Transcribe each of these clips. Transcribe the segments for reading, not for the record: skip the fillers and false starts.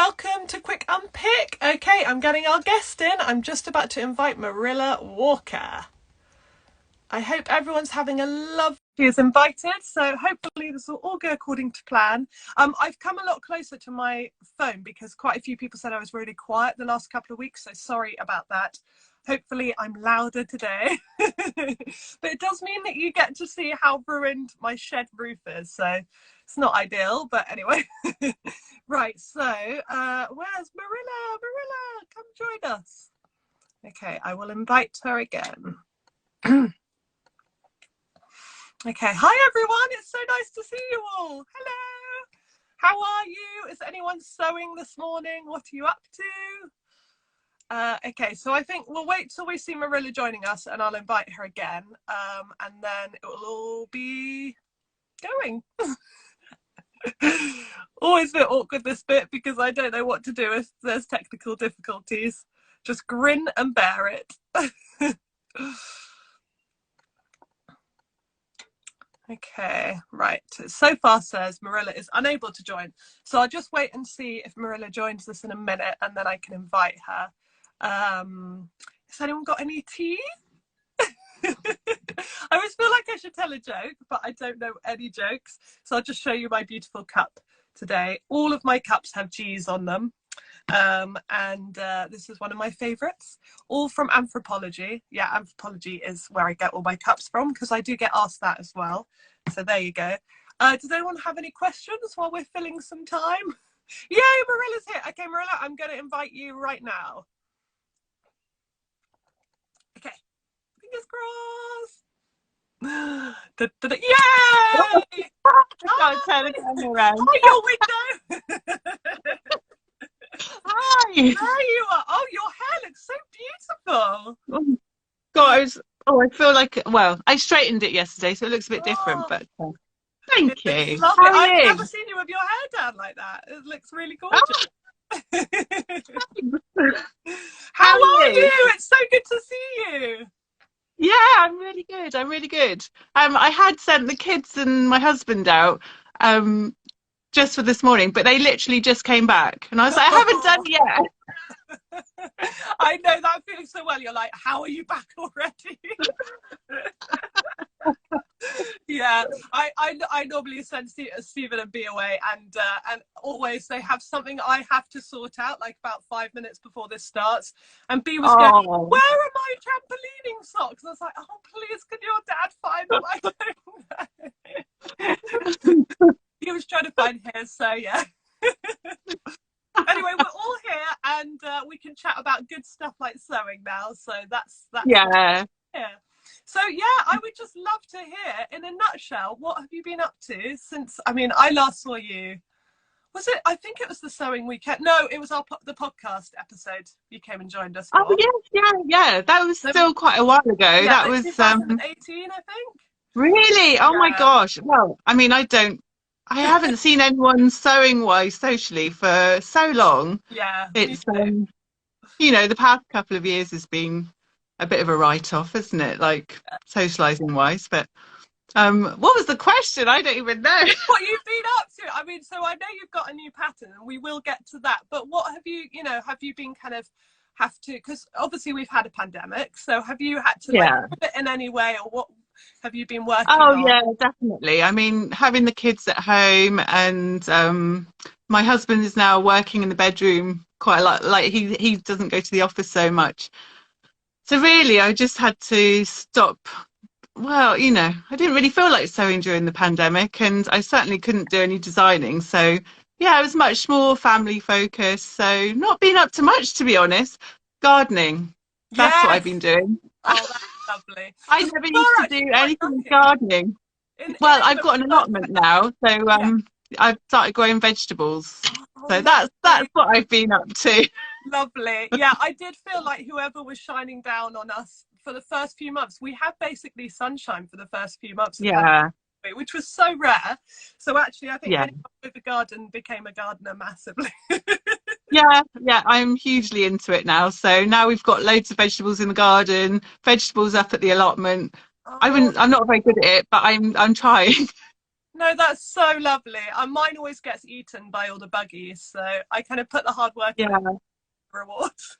welcome to Quick Unpick. Okay, I'm getting our guest in. I'm just about to invite Marilla Walker. I hope everyone's having a lovely... She is invited, so hopefully this will all go according to plan. I've come a lot closer to my phone because quite a few people said I was really quiet the last couple of weeks, so sorry about that. Hopefully I'm louder today. But it does mean that you get to see how ruined my shed roof is, so it's not ideal, but anyway. Right, so where's Marilla? Marilla, come join us. Okay, I will invite her again. Okay, hi everyone, it's so nice to see you all. Hello, how are you? Is anyone sewing this morning? What are you up to? Okay, so I think we'll wait till we see Marilla joining us and I'll invite her again, and then it will all be going. Always a bit awkward this bit because I don't know what to do if there's technical difficulties. Just grin and bear it. Okay, right. So far says Marilla is unable to join. So I'll just wait and see if Marilla joins us in a minute and then I can invite her. Has anyone got any tea? I always feel like I should tell a joke, but I don't know any jokes. So I'll just show you my beautiful cup today. All of my cups have G's on them. This is one of my favorites, all from Anthropologie. Yeah, Anthropologie is where I get all my cups from because I do get asked that as well. So there you go. Does anyone have any questions while we're filling some time? Yay, Marilla's here. Okay, Marilla, I'm going to invite you right now. Okay, fingers crossed. Yay! I'll turn the camera around. Oh, your window! Hi! There you are! Oh, your hair looks so beautiful! Oh, God, I feel like, well, I straightened it yesterday, so it looks a bit different, but thank you. Lovely. I've never seen you with your hair down like that. It looks really gorgeous. How are you? It's so good to see you. Yeah, I'm really good. I'm really good. I had sent the kids and my husband out just for this morning, but they literally just came back, and I was like, I haven't done it yet. I know that feeling so well. You're like, how are you back already? Yeah, I normally send Stephen and B away, and always they have something I have to sort out like about 5 minutes before this starts. And B was going, where are my trampolining socks? And I was like, oh please, can your dad find them? He was trying to find his, so yeah. Anyway, we're all here, and we can chat about good stuff like sewing now. So that's yeah. So yeah, I would just love to hear, in a nutshell, what have you been up to since? I mean, I last saw you. Was it? I think it was the sewing weekend. No, it was the podcast episode. You came and joined us for. Oh yes, yeah. That was still quite a while ago. Yeah, that was 2018, I think. Really? Oh my gosh. Well, I mean, I haven't seen anyone sewing wise socially for so long. Yeah. It's the past couple of years has been a bit of a write-off, isn't it? Like socializing wise. But what was the question? I don't even know. What you've been up to? I mean, so I know you've got a new pattern, and we will get to that. But what have you? Have you been kind of because obviously we've had a pandemic. So have you had to fit in any way, or what? Have you been working on? Yeah, definitely. I mean, having the kids at home, and my husband is now working in the bedroom quite a lot. Like he doesn't go to the office so much. So really, I just had to stop. Well, I didn't really feel like sewing during the pandemic, and I certainly couldn't do any designing. So yeah, it was much more family focused. So not been up to much, to be honest. Gardening. That's what I've been doing. Oh, that's lovely. I never used to do anything with gardening. Well, I've got an allotment now, so I've started growing vegetables. So that's what I've been up to. Lovely. Yeah, I did feel like whoever was shining down on us for the first few months, we had basically sunshine for the first few months. Yeah. Which was so rare. So actually, I think anyone with a garden became a gardener massively. Yeah, I'm hugely into it now. So now we've got loads of vegetables in the garden, vegetables up at the allotment. I'm not very good at it, but I'm trying. No, that's so lovely. And mine always gets eaten by all the buggies, so I kind of put the hard work in it Yeah. for rewards.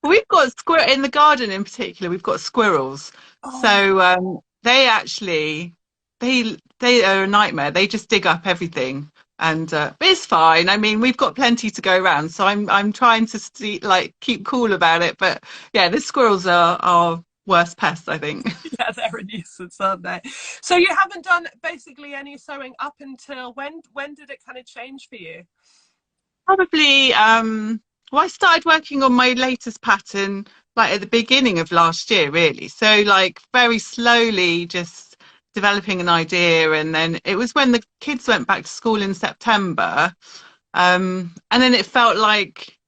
We've got squirrel in the garden in particular. We've got squirrels, Oh, so they actually they are a nightmare. They just dig up everything, and but it's fine. I mean, we've got plenty to go around, so I'm trying to keep cool about it. But yeah, the squirrels are our worst pests, I think. yeah, they're a nuisance, aren't they? So you haven't done basically any sewing up until when? When did it kind of change for you? Probably, well, I started working on my latest pattern like at the beginning of last year, really. So, like, very slowly just developing an idea. And then it was when the kids went back to school in September. And then it felt like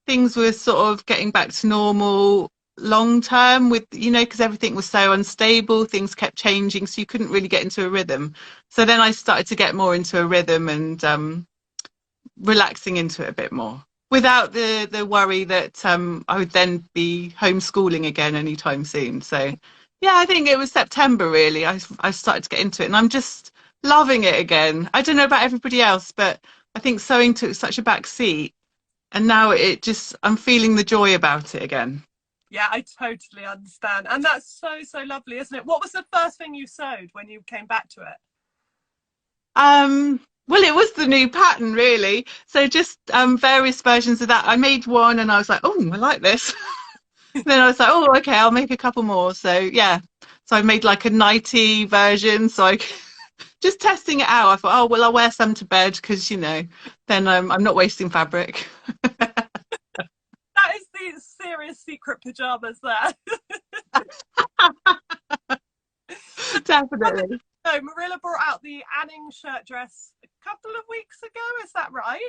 things were sort of getting back to normal long term with, because everything was so unstable, things kept changing. So you couldn't really get into a rhythm. So then I started to get more into a rhythm and, relaxing into it a bit more without the worry that I would then be homeschooling again anytime soon. So yeah, I think it was September really. I started to get into it and I'm just loving it again. I don't know about everybody else, but I think sewing took such a back seat and now I'm feeling the joy about it again. Yeah, I totally understand. And that's so, so lovely, isn't it? What was the first thing you sewed when you came back to it? Well, it was the new pattern, really. So just various versions of that. I made one, and I was like, "Oh, I like this." Then I was like, "Oh, okay, I'll make a couple more." So yeah, so I made like a nighty version. So I just testing it out. I thought, "Oh, well, I'll wear some to bed because then I'm not wasting fabric." That is the serious secret pajamas there. Definitely. So Marilla brought out the Anning shirt dress a couple of weeks ago. Is that right?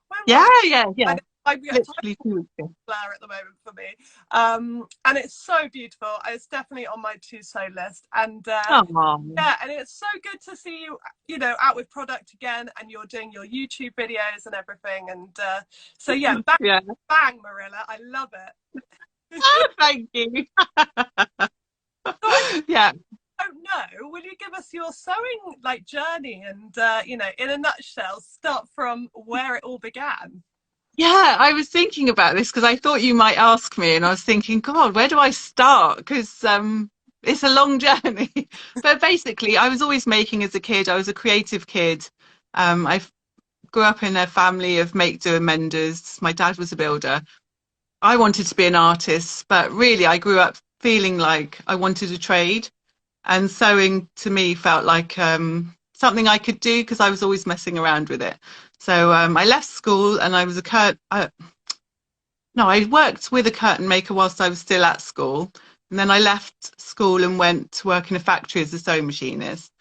When Yeah, was it? yeah. I'm Literally 2 weeks ago. blur at the moment for me. And it's so beautiful. It's definitely on my to sew list. And Oh, yeah, and it's so good to see you, out with product again, and you're doing your YouTube videos and everything. And so yeah, bang, yeah. bang, Marilla, I love it. Oh, thank you. So I Yeah. don't know. Will you give us your sewing journey and in a nutshell, start from where it all began? Yeah, I was thinking about this because I thought you might ask me, and I was thinking, God, where do I start? Because it's a long journey. But basically, I was always making as a kid. I was a creative kid. I grew up in a family of make do and menders. My dad was a builder. I wanted to be an artist, but really, I grew up feeling like I wanted a trade, and sewing to me felt like something I could do because I was always messing around with it. So I left school and I was no, I worked with a curtain maker whilst I was still at school. And then I left school and went to work in a factory as a sewing machinist.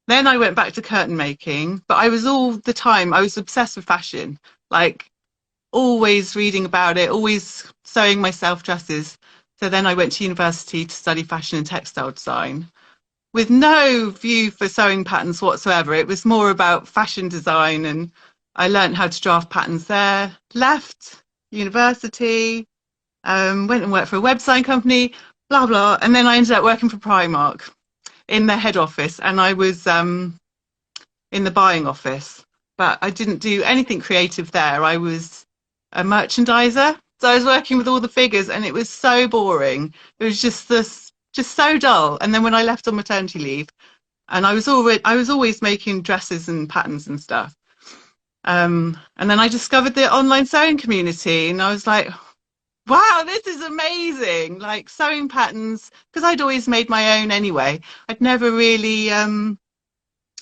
Then I went back to curtain making, but I was all the time, I was obsessed with fashion, like always reading about it, always sewing myself dresses. So then I went to university to study fashion and textile design with no view for sewing patterns whatsoever. It was more about fashion design, and I learned how to draft patterns there. Left university, went and worked for a website company, blah blah, and then I ended up working for Primark in the head office, and I was in the buying office, but I didn't do anything creative there. I was a merchandiser. So I was working with all the figures and it was so boring. It was just so dull. And then when I left on maternity leave, and I was always making dresses and patterns and stuff. And then I discovered the online sewing community and I was like, wow, this is amazing. Like sewing patterns, because I'd always made my own anyway. I'd never really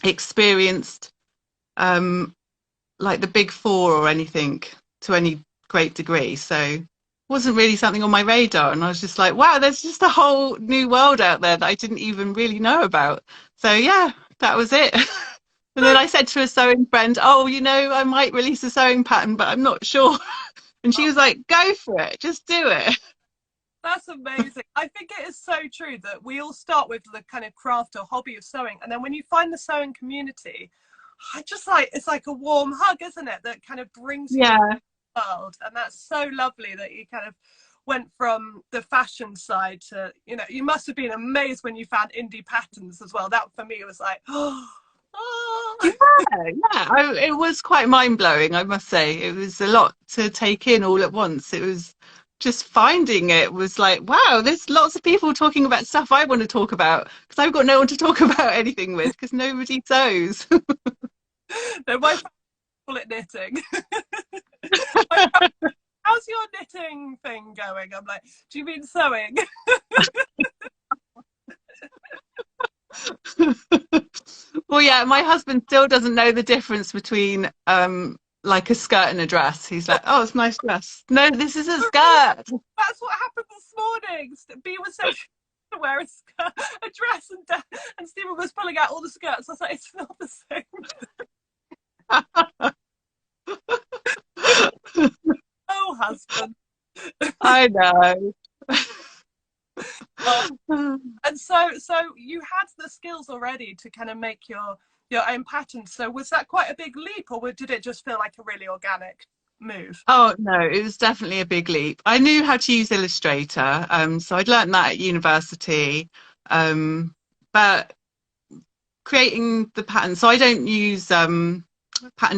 experienced like the big four or anything to any great degree. So it wasn't really something on my radar. And I was just like, wow, there's just a whole new world out there that I didn't even really know about. So yeah, that was it. And then I said to a sewing friend, oh, I might release a sewing pattern, but I'm not sure. And she was like, go for it, just do it. That's amazing. I think it is so true that we all start with the kind of craft or hobby of sewing, and then when you find the sewing community, I just it's like a warm hug, isn't it? That kind of brings you into Yeah. the world, and that's so lovely that you kind of went from the fashion side to, you know, you must have been amazed when you found indie patterns as well. That for me was like, oh. Yeah, it was quite mind-blowing, I must say. It was a lot to take in all at once. It was just finding it was like, wow, there's lots of people talking about stuff I want to talk about because I've got no one to talk about anything with because nobody sews. No, my friends call it knitting. How's your knitting thing going? I'm like, do you mean sewing? Well, yeah, my husband still doesn't know the difference between like a skirt and a dress. He's like, oh, it's a nice dress. No, this is a skirt. That's what happened this morning. B was saying to wear a skirt, a dress, and Stephen was pulling out all the skirts. I was like, it's not the same. Oh, husband. I know. And so you had the skills already to kind of make your own patterns. So was that quite a big leap, or did it just feel like a really organic move? Oh no, it was definitely a big leap. I knew how to use Illustrator, so I'd learnt that at university. But creating the pattern, so I don't use pattern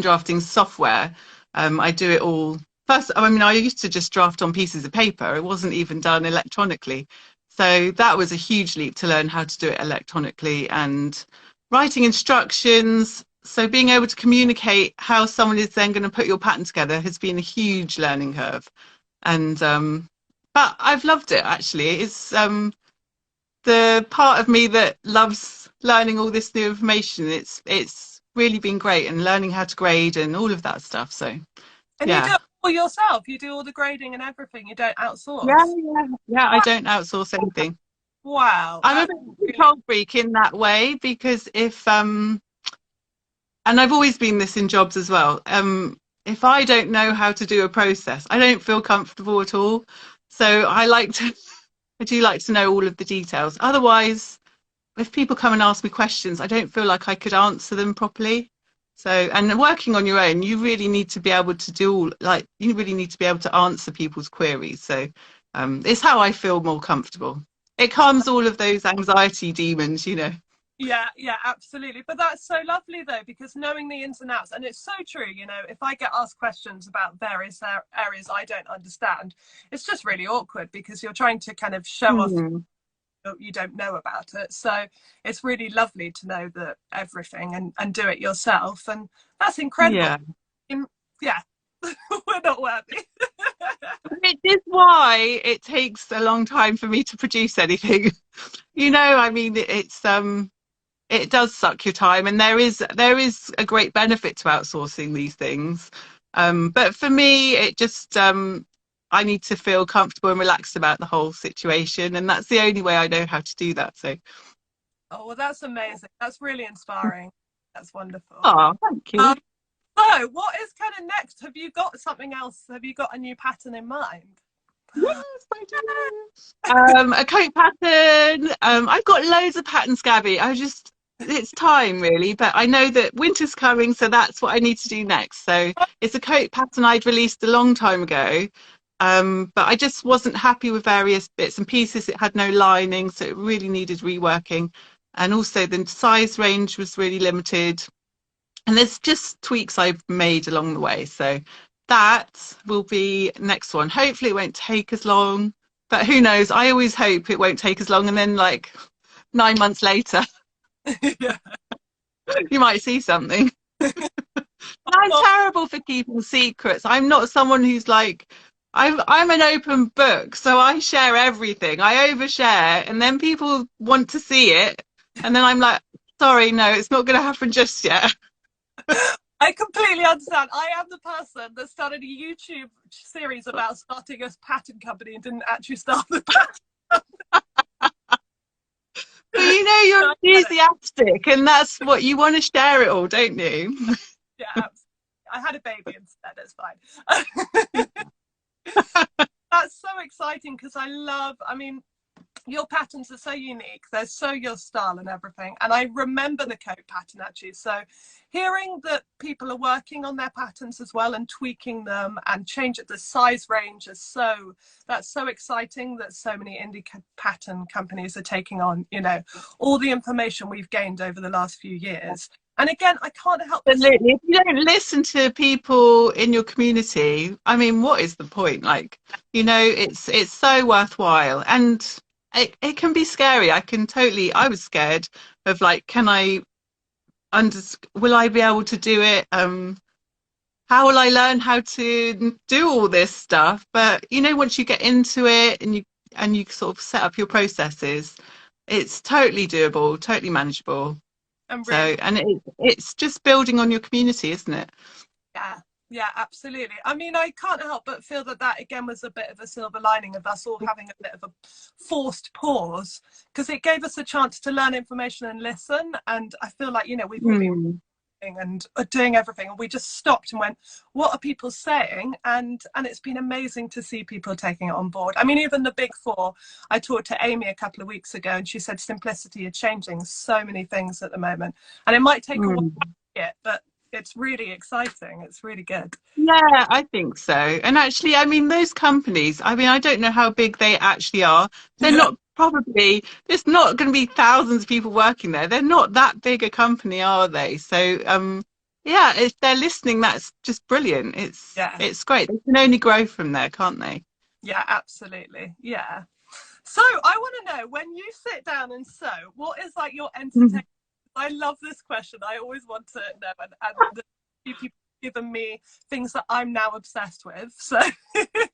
drafting software. I do it all first. I mean, I used to just draft on pieces of paper. It wasn't even done electronically. So that was a huge leap to learn how to do it electronically and writing instructions. So being able to communicate how someone is then going to put your pattern together has been a huge learning curve. And but I've loved it actually. It's the part of me that loves learning all this new information. It's really been great, and learning how to grade and all of that stuff. So and yeah. You do it all yourself. You do all the grading and everything. You don't outsource. Yeah. I don't outsource anything. Wow. I'm a bit of a control freak in that way because if and I've always been this in jobs as well. If I don't know how to do a process, I don't feel comfortable at all. So I do like to know all of the details. Otherwise, if people come and ask me questions, I don't feel like I could answer them properly. So, and working on your own, you really need to be able to you really need to be able to answer people's queries. So, it's how I feel more comfortable. It calms all of those anxiety demons, you know. Yeah, absolutely. But that's so lovely though, because knowing the ins and outs, and it's so true, you know, if I get asked questions about various areas I don't understand, it's just really awkward because you're trying to kind of show off you don't know about it. So it's really lovely to know that everything and do it yourself. And that's incredible. Yeah. We're not worthy. Which is why it takes a long time for me to produce anything. You know, I mean, it does suck your time, and there is a great benefit to outsourcing these things. But for me, it just I need to feel comfortable and relaxed about the whole situation, and that's the only way I know how to do that. So, oh well, that's amazing. That's really inspiring. That's wonderful. Oh, thank you. So, what is kind of next? Have you got something else? Have you got a new pattern in mind? Yes, I do. A coat pattern. I've got loads of patterns, Gabby. It's time really, but I know that winter's coming, so that's what I need to do next. So it's a coat pattern I'd released a long time ago, but I just wasn't happy with various bits and pieces. It had no lining, so it really needed reworking. And also the size range was really limited. And there's just tweaks I've made along the way. So that will be next one. Hopefully it won't take as long, but who knows? I always hope it won't take as long, and then like 9 months later you might see something. I'm terrible for keeping secrets. I'm not someone who's like, I'm an open book, so I share everything. I overshare, and then people want to see it, and then I'm like, sorry, no, it's not going to happen just yet. I completely understand. I am the person that started a YouTube series about starting a pattern company and didn't actually start the pattern. But you know, you're enthusiastic, and that's what you want to share it all, don't you? Yeah, absolutely. I had a baby instead. It's fine. That's so exciting because I mean, your patterns are so unique. They're so your style and everything. And I remember the coat pattern actually. So hearing that people are working on their patterns as well and tweaking them and change it, the size range is that's so exciting that so many indie pattern companies are taking on, you know, all the information we've gained over the last few years. And again, I can't help but Absolutely. If you don't listen to people in your community, I mean, what is the point? Like, you know, it's so worthwhile, and it can be scary. I was scared of like, will I be able to do it? How will I learn how to do all this stuff? But you know, once you get into it and you sort of set up your processes, it's totally doable, totally manageable. I'm So, really and it's just building on your community, isn't it? yeah, absolutely. I mean, I can't help but feel that again was a bit of a silver lining of us all having a bit of a forced pause, because it gave us a chance to learn information and listen. And I feel like, you know, we've all been and doing everything, and we just stopped and went, what are people saying? And it's been amazing to see people taking it on board. I mean, even the big four, I talked to Amy a couple of weeks ago and she said simplicity are changing so many things at the moment, and it might take a while to get, but it's really exciting. It's really good. Yeah, I think so. And actually, I mean, those companies, I mean, I don't know how big they actually are. They're not probably, there's not going to be thousands of people working there. They're not that big a company, are they? So, yeah, if they're listening, that's just brilliant. It's great. They can only grow from there, can't they? Yeah, absolutely. Yeah. So I want to know, when you sit down and sew, what is like your entertainment? I love this question. I always want to know, and the few people have given me things that I'm now obsessed with. So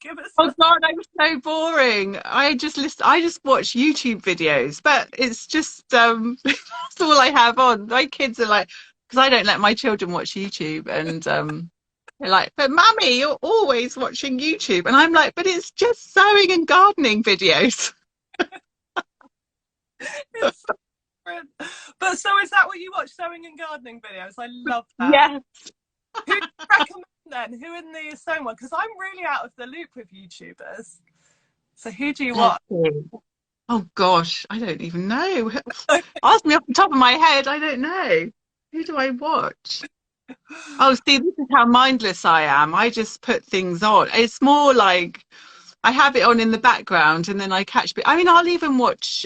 give us. Oh God, I'm so boring. I just watch YouTube videos, but it's just that's all I have on. My kids are like, because I don't let my children watch YouTube, and they're like, but Mummy, you're always watching YouTube, and I'm like, but it's just sewing and gardening videos. It's so different. But so is that what you watch, sewing and gardening videos? I love that. Yes. Who do you recommend then? Who in the sewing one? Because I'm really out of the loop with YouTubers. So who do you watch? Oh gosh, I don't even know. Ask me off the top of my head. I don't know. Who do I watch? Oh, see, this is how mindless I am. I just put things on. It's more like I have it on in the background and then I catch. I mean, I'll even watch.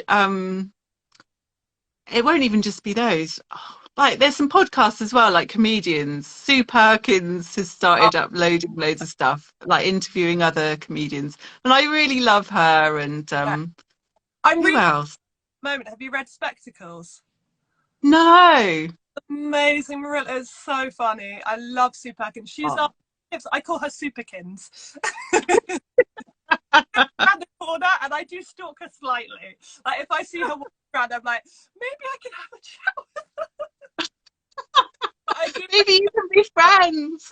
It won't even just be those. Like, there's some podcasts as well, like comedians. Sue Perkins has started uploading loads of stuff, like interviewing other comedians, and I really love her. And I'm who really else? moment. Have you read Spectacles? No. Amazing. Marilla is so funny. I love Sue Perkins. She's our, I call her Superkins. Around the corner, and I do stalk her slightly. Like if I see her walking around, I'm like, maybe I can have a chat with her. Maybe you can be friends.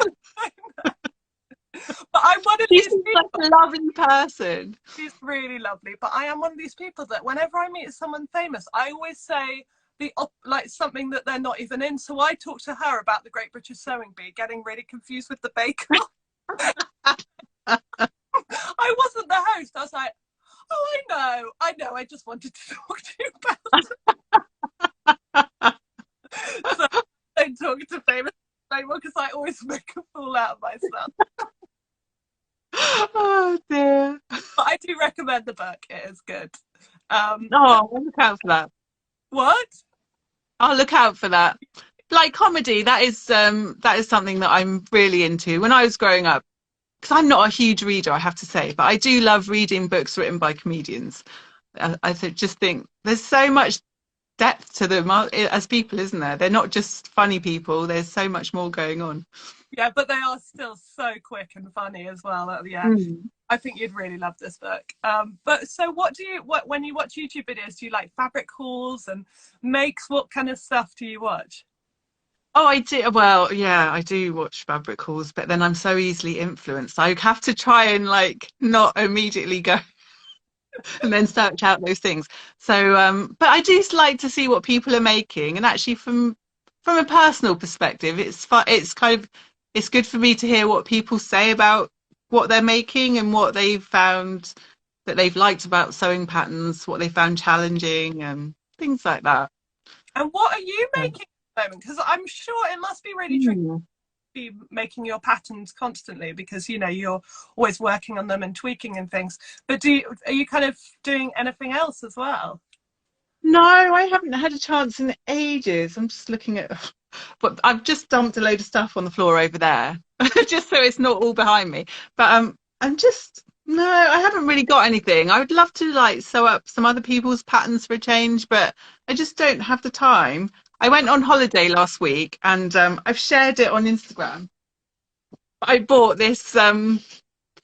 But I'm one of She's these people. such a lovely person. She's really lovely. But I am one of these people that whenever I meet someone famous, I always say like something that they're not even in. So I talk to her about the Great British Sewing Bee, getting really confused with the Bake Off. I wasn't the host. I was like, oh, I know. I just wanted to talk to you about it. So I don't talk to famous anymore because I always make a fool out of myself. Oh dear. But I do recommend the book. It is good. I'll look out for that. What? I'll look out for that. Like comedy, that is something that I'm really into. When I was growing up, because I'm not a huge reader, I have to say, but I do love reading books written by comedians. I just think there's so much depth to them as people, isn't there? They're not just funny people. There's so much more going on. Yeah, but they are still so quick and funny as well. Yeah, I think you'd really love this book. But so what when you watch YouTube videos, do you like fabric hauls and makes? What kind of stuff do you watch? Oh, I do. Well, yeah, I do watch fabric hauls, but then I'm so easily influenced. I have to try and like not immediately go and then search out those things. So, but I do like to see what people are making, and actually from a personal perspective, it's fun. It's good for me to hear what people say about what they're making and what they've found that they've liked about sewing patterns, what they found challenging, and things like that. And what are you So, making at the moment? Because I'm sure it must be really tricky hmm. to be making your patterns constantly because you're always working on them and tweaking and things. But are you kind of doing anything else as well? No, I haven't had a chance in ages. I'm just looking at, but I've just dumped a load of stuff on the floor over there, just so it's not all behind me. But I'm just no, I haven't really got anything. I would love to like sew up some other people's patterns for a change, but I just don't have the time. I went on holiday last week, and I've shared it on Instagram. I bought this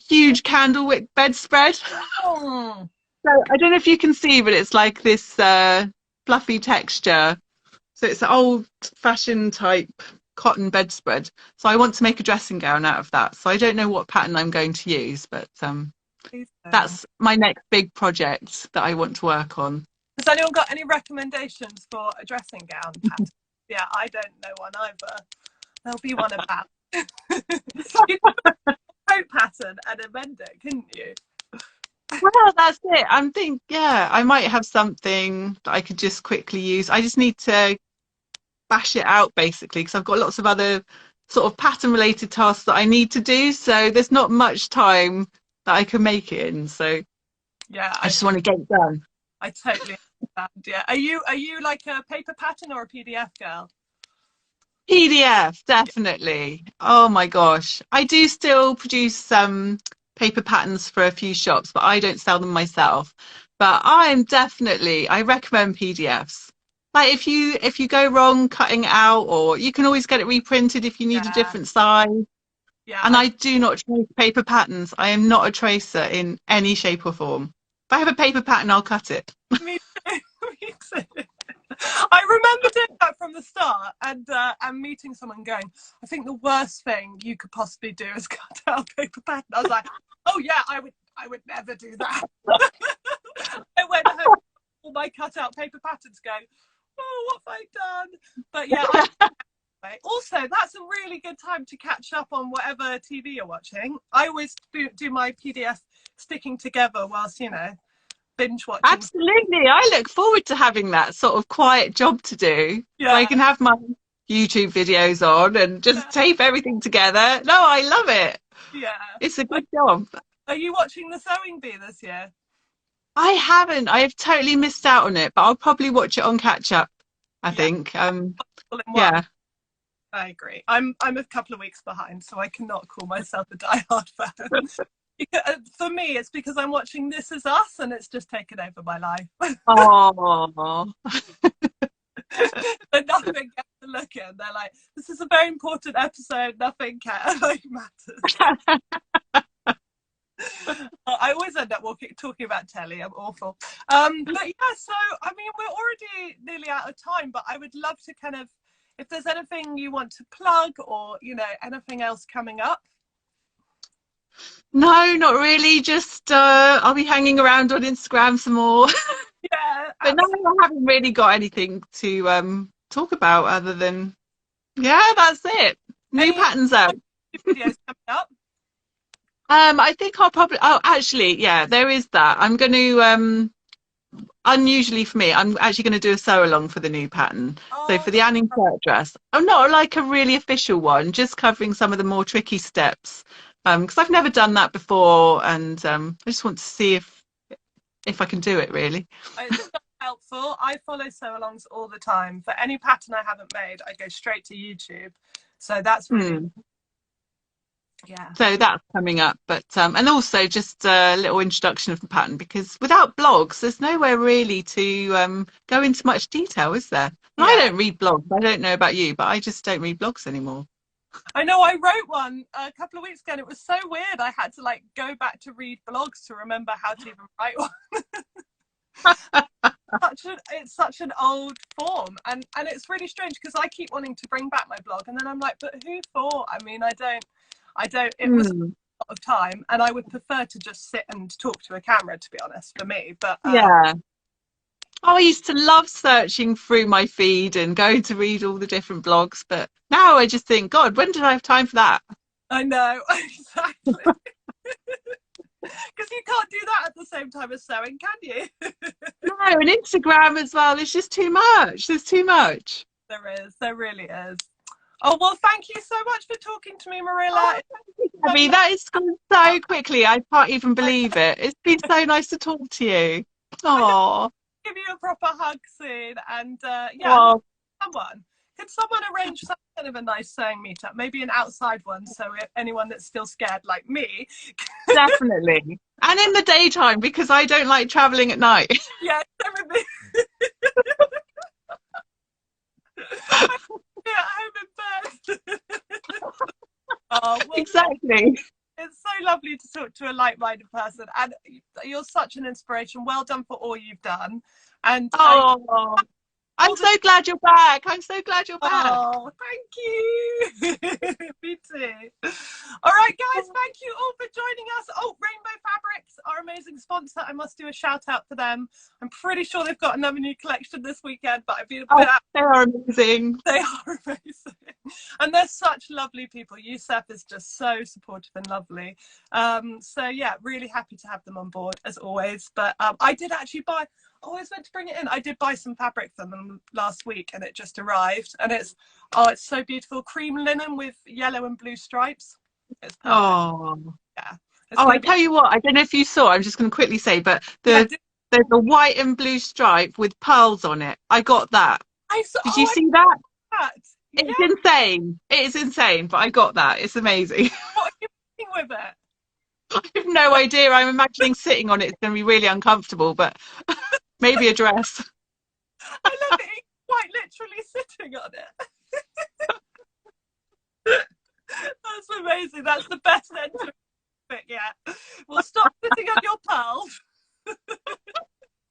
huge candlewick bedspread. Oh, So I don't know if you can see, but it's like this fluffy texture. So it's an old-fashioned type cotton bedspread. So I want to make a dressing gown out of that. So I don't know what pattern I'm going to use, but please don't. that's my next big project that I want to work on. Has anyone got any recommendations for a dressing gown pattern? Yeah, I don't know one either. There'll be one about. You could do a coat pattern and amend it, couldn't you? Well, that's it. I'm thinking, yeah, I might have something that I could just quickly use. I just need to bash it out basically because I've got lots of other sort of pattern related tasks that I need to do. So there's not much time that I can make it in. So Yeah, I just want to get it done. I totally understand. Yeah, are you like a paper pattern or a PDF girl? PDF, definitely. Oh my gosh. I do still produce some paper patterns for a few shops, but I don't sell them myself. But I recommend PDFs. Like if you go wrong cutting it out, or you can always get it reprinted if you need a Yeah, different size. yeah. And I do not trace paper patterns. I am not a tracer in any shape or form. If I have a paper pattern, I'll cut it. Me too. Me too. I remember doing that from the start and meeting someone going, I think the worst thing you could possibly do is cut out a paper pattern. I was like, oh yeah, I would never do that. I went home with all my cut out paper patterns going, oh, what have I done? But yeah, also that's a really good time to catch up on whatever TV you're watching. I always do my PDF sticking together whilst, binge watching. Absolutely. I look forward to having that sort of quiet job to do. So I Yeah, can have my YouTube videos on and just yeah, tape everything together. No, I love it. yeah. It's a good job. Are you watching the sewing bee this year? I haven't. I have totally missed out on it, but I'll probably watch it on catch up, I Yeah, think. all in one. Yeah. I agree. I'm a couple of weeks behind, so I cannot call myself a diehard fan. For me, it's because I'm watching This Is Us, and it's just taken over my life. Oh. But nothing gets to look at. They're like, this is a very important episode. Nothing matters. I always end up talking about telly. I'm awful. But yeah, so I mean, we're already nearly out of time, but I would love to kind of, if there's anything you want to plug or, anything else coming up. No, not really. Just I'll be hanging around on Instagram some more. Yeah, But no, I haven't really got anything to talk about other than yeah, that's it. New any patterns out. videos coming up? I think I'll probably actually, yeah, there is that. I'm going to unusually for me, I'm actually going to do a sew along for the new pattern. So Oh, for the Anning shirt dress, I'm not like a really official one, just covering some of the more tricky steps. Because I've never done that before, and I just want to see if I can do it really. it's so helpful. I follow sew-alongs all the time. For any pattern I haven't made, I go straight to YouTube. So that's really, Hmm. yeah. So that's coming up, but and also just a little introduction of the pattern because without blogs, there's nowhere really to go into much detail, is there? And I Yeah. don't read blogs. I don't know about you, but I just don't read blogs anymore. I know I wrote one a couple of weeks ago and it was so weird. I had to like go back to read blogs to remember how to even write one. It's such an old form and it's really strange because I keep wanting to bring back my blog and then I'm like, but who for? I mean, I don't, it was a Hmm. lot of time and I would prefer to just sit and talk to a camera, to be honest, for me. But Yeah. Oh, I used to love searching through my feed and going to read all the different blogs, but now I just think, God, when did I have time for that? I know, exactly. Because you can't do that at the same time as sewing, can you? No, and Instagram as well. There's just too much. There's too much. There is. There really is. Oh, well, thank you so much for talking to me, Marilla. Oh, Gabby, that is gone so quickly. I can't even believe it. It's been so nice to talk to you. Oh, Give you a proper hug soon. And yeah, well, someone. Could someone arrange some kind of a nice sewing meetup? Maybe an outside one, so if anyone that's still scared like me. definitely. And in the daytime, because I don't like traveling at night. Yeah, everything. Yeah, home in bed. Oh, well, Exactly. it's so lovely to talk to a like-minded person, and you're such an inspiration. Well done for all you've done. And Oh, I'm so glad you're back. I'm so glad you're back. oh, thank you. Me too. All right, guys, thank you all for joining us. Oh, Rainbow Fabrics, our amazing sponsor. I must do a shout out to them. I'm pretty sure they've got another new collection this weekend, but I've been a bit out. They are amazing. They are amazing. And they're such lovely people. Youssef is just so supportive and lovely. So yeah, really happy to have them on board as always. But I did actually buy, I was meant to bring it in. I did buy some fabric from them last week and it just arrived. And it's so beautiful. Cream linen with yellow and blue stripes. It's perfect. Oh, Yeah. oh, I tell you what, I don't know if you saw, I'm just going to quickly say, but there's a white and blue stripe with pearls on it. I got that. Did you see that? It's insane. It is insane, but I got that. It's amazing. What are you doing with it? I have no idea. I'm imagining sitting on it. It's going to be really uncomfortable, but maybe a dress. I love it. Quite literally sitting on it. That's amazing. That's the best end to it yet. Well, stop sitting on your pearls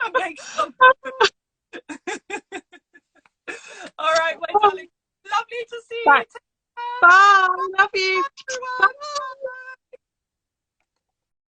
and make some. All right, my darling. Lovely to see you.